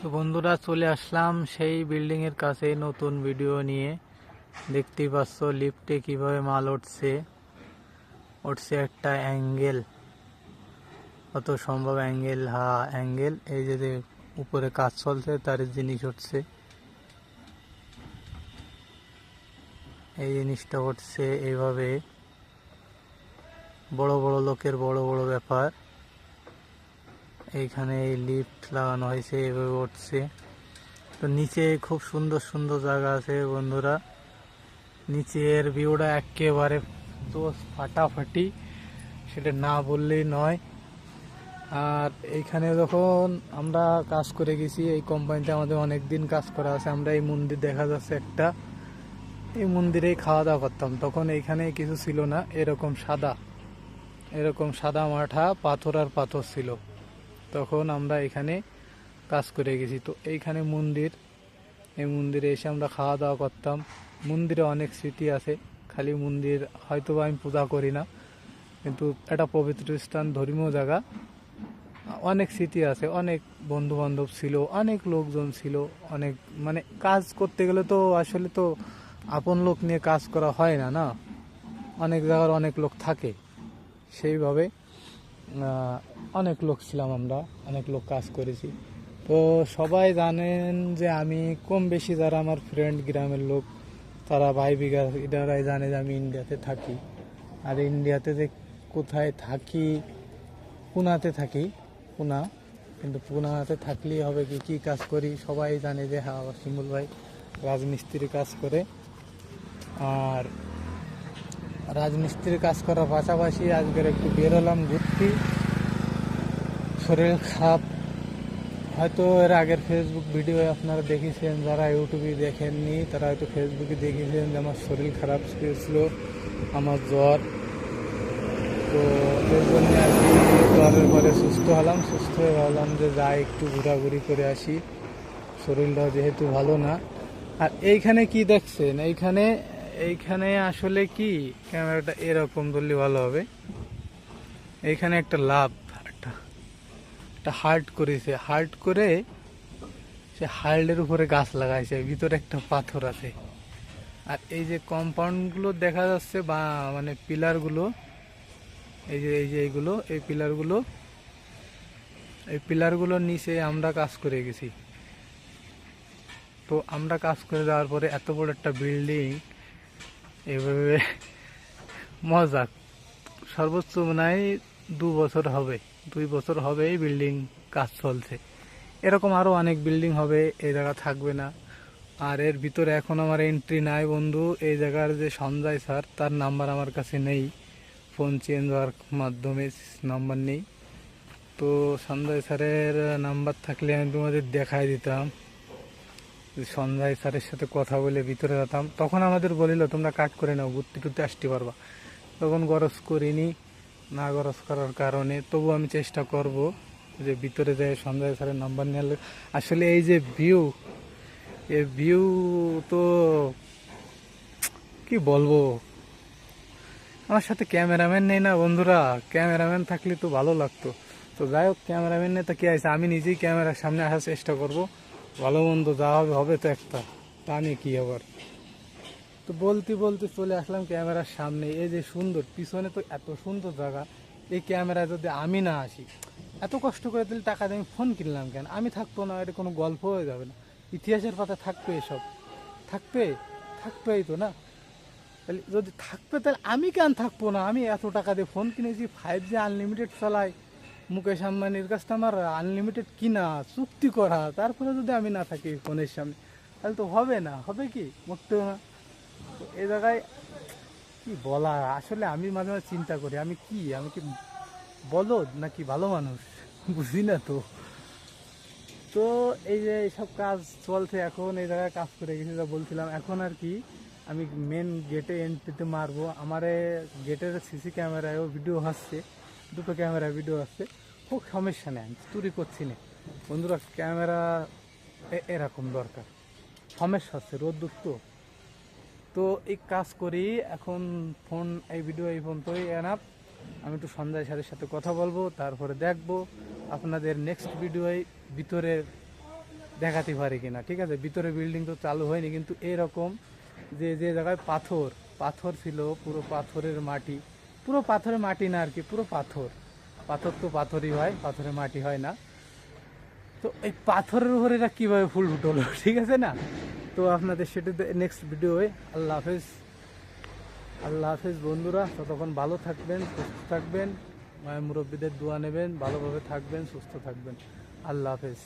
তো বন্ধুরা, চলে আসলাম সেই বিল্ডিং এর কাছে নতুন ভিডিও নিয়ে। দেখতেই পাচ্ছ লিফটে কিভাবে মাল উঠছে উঠছে একটা অ্যাঙ্গেল, কত সম্ভব অ্যাঙ্গেল। হ্যাঁ, অ্যাঙ্গেল। এই যে উপরে কাজ চলছে তার জিনিস উঠছে, এই জিনিসটা উঠছে এইভাবে। বড় বড় লোকের বড় বড় ব্যাপার। এইখানে এই লিফট লাগানো হয়েছে, এইভাবে উঠছে। তো নিচে খুব সুন্দর সুন্দর জায়গা আছে বন্ধুরা। নিচের ভিউটা একেবারে তো ফাটাফাটি, সেটা না বললেই নয়। আর এইখানে যখন আমরা কাজ করে গেছি, এই কোম্পানিতে আমাদের অনেক দিন কাজ করা আছে। আমরা এই মন্দির দেখা যাচ্ছে একটা, এই মন্দিরেই খাওয়া দাওয়া করতাম। তখন এইখানে কিছু ছিল না, এরকম সাদা মাঠা পাথর আর পাথর ছিল। তখন আমরা এখানে কাজ করে গেছি। তো এইখানে মন্দির, এই মন্দিরে এসে আমরা খাওয়া দাওয়া করতাম। মন্দিরে অনেক স্মৃতি আছে। খালি মন্দির হয়তো আমি পূজা করি না, কিন্তু এটা পবিত্র স্থান, ধর্মীয় জায়গা। অনেক স্মৃতি আছে, অনেক বন্ধু বান্ধব ছিল, অনেক লোকজন ছিল। অনেক মানে কাজ করতে গেলে তো আসলে তো আপন লোক নিয়ে কাজ করা হয় না, না। অনেক জায়গার অনেক লোক থাকে, সেইভাবে অনেক লোক ছিলাম আমরা, অনেক লোক কাজ করেছি। তো সবাই জানেন যে আমি কম বেশি যারা আমার ফ্রেন্ড গ্রামের লোক, তারা ভাই বিঘা এটারাই জানে যে আমি ইন্ডিয়াতে থাকি। আর ইন্ডিয়াতে যে কোথায় থাকি, পুনাতে থাকি, পুনা। কিন্তু পুনাতে থাকলেই হবে কি, কী কাজ করি সবাই জানে যে হ্যাঁ শিমুল ভাই রাজমিস্ত্রি কাজ করে। আর রাজমিস্ত্রির কাজ করার পাশাপাশি আজকের একটু বেরোলাম ঘুরতে। শরীর খারাপ, হয়তো এর আগের ফেসবুক ভিডিও আপনারা দেখেছেন, যারা ইউটিউবে দেখেননি তারা হয়তো ফেসবুকে দেখেছেন যে আমার শরীর খারাপ ছিল, আমার জ্বর। তো এর জন্য আর কি জ্বরের পরে সুস্থ হলাম। সুস্থ হয়ে ভাবলাম যে যাই একটু ঘোরাঘুরি করে আসি, শরীরটা যেহেতু ভালো না। আর এইখানে কি দেখছেন, এইখানে এইখানে আসলে কি, ক্যামেরাটা এরকম ধরলে ভালো হবে। এইখানে একটা লাভ, একটা একটা হার্ট করেছে, হার্ট করে সে হার্টের উপরে গাছ লাগাইছে, ভিতরে একটা পাথর আছে। আর এই যে কম্পাউন্ডগুলো দেখা যাচ্ছে বা মানে পিলারগুলো, এই যে এইগুলো, এই পিলারগুলো, এই পিলারগুলোর নিচে আমরা কাজ করে গেছি। তো আমরা কাজ করে যাওয়ার পরে এত বড় একটা বিল্ডিং এভাবে মজা। সর্বোচ্চ মনে হয় 2 বছর হবে, 2 বছর হবে এই বিল্ডিং কাজ চলছে। এরকম আরো অনেক বিল্ডিং হবে, এই জায়গা থাকবে না। আর এর ভিতরে এখন আমার এন্ট্রি নাই বন্ধু। এই জায়গার যে সঞ্জয় স্যার, তার নাম্বার আমার কাছে নেই, ফোন চেঞ্জ হওয়ার মাধ্যমে নাম্বার নেই। তো সঞ্জয় স্যারের নাম্বার থাকলে আমি তোমাদের দেখাই দিতাম। সঞ্জয় স্যারের সাথে কথা বলে ভিতরে যেতাম। তখন আমাদের বলিল তোমরা কাট করে নাও, ঘুরতে টুরতে আসতে পারবা। তখন গরজ করিনি, না গরজ করার কারণে তবু আমি চেষ্টা করব যে ভিতরে যাই সঞ্জয় স্যারের নাম্বার নিয়ে। আসলে এই যে ভিউ, এই ভিউ তো কি বলবো। আমার সাথে ক্যামেরাম্যান নেই না বন্ধুরা, ক্যামেরাম্যান থাকলে তো ভালো লাগতো। তো যাই হোক, ক্যামেরাম্যান নেই তো কি আছে, আমি নিজেই ক্যামেরার সামনে আসার চেষ্টা করব। ভালো মন্দ যা হবে হবে তো একটা, তা নিয়ে কি আবার। তো বলতে বলতে চলে আসলাম ক্যামেরার সামনে। এই যে সুন্দর, পিছনে তো এত সুন্দর জায়গা। এই ক্যামেরায় যদি আমি না আসি, এত কষ্ট করে দিলে টাকা দিয়ে আমি ফোন কিনলাম কেন, আমি থাকতো না, এটা কোনো গল্প হয়ে যাবে না। ইতিহাসের পাতা থাকবে এসব, থাকবে, থাকবেই তো না। তাহলে যদি থাকবে তাহলে আমি কেন থাকবো না। আমি এত টাকা দিয়ে ফোন কিনেছি, 5G আনলিমিটেড চালাই। মুকেশ আম্বানির কাছ থেকে আমার আনলিমিটেড কিনা, চুক্তি করা, তারপরে যদি আমি না থাকি ফোনের সামনে, তাহলে তো হবে না, হবে কি, মোটেও না। তো এই জায়গায় কি বলা, আসলে আমি মাঝে মাঝে চিন্তা করি আমি কি বলদ নাকি ভালো মানুষ, বুঝি না তো। তো এই যে এইসব কাজ চলছে, এখন এই জায়গায় কাজ করে গেছি যা বলছিলাম। এখন আর কি আমি মেন গেটে এন্ট্রিতে মারবো। আমার গেটের সিসি ক্যামেরায়ও ভিডিও আসছে, দুটো ক্যামেরায় ভিডিও আসছে। খুব সমস্যা নেই, আমি চুরি করছি না বন্ধুরা। ক্যামেরা এরকম দরকার, সমস্যা হচ্ছে রোদ্দুর তো। তো এই কাজ করি এখন। ফোন, এই ভিডিও এই ফোন তোই এনাফ। আমি একটু সঞ্জয় স্যারের সাথে কথা বলবো, তারপরে দেখবো আপনাদের নেক্সট ভিডিওয় ভিতরের দেখাতে পারি কিনা। ঠিক আছে, ভিতরে বিল্ডিং তো চালু হয়নি, কিন্তু এরকম যে যে জায়গায় পাথর পাথর ছিল, পুরো পাথরের মাটি, পুরো পাথরের মাটি না আর কি, পুরো পাথর। পাথর তো পাথরই হয়, পাথরের মাটি হয় না। তো এই পাথরের উপরে এরা কীভাবে ফুল ফুটলো, ঠিক আছে না? তো আপনাদের সেটা নেক্সট ভিডিওয়ে। আল্লাহ হাফেজ। আল্লাহ হাফেজ বন্ধুরা, ততক্ষণ ভালো থাকবেন, সুস্থ থাকবেন, মায়ের মুরব্বীদের দোয়া নেবেন, ভালোভাবে থাকবেন, সুস্থ থাকবেন। আল্লাহ হাফেজ।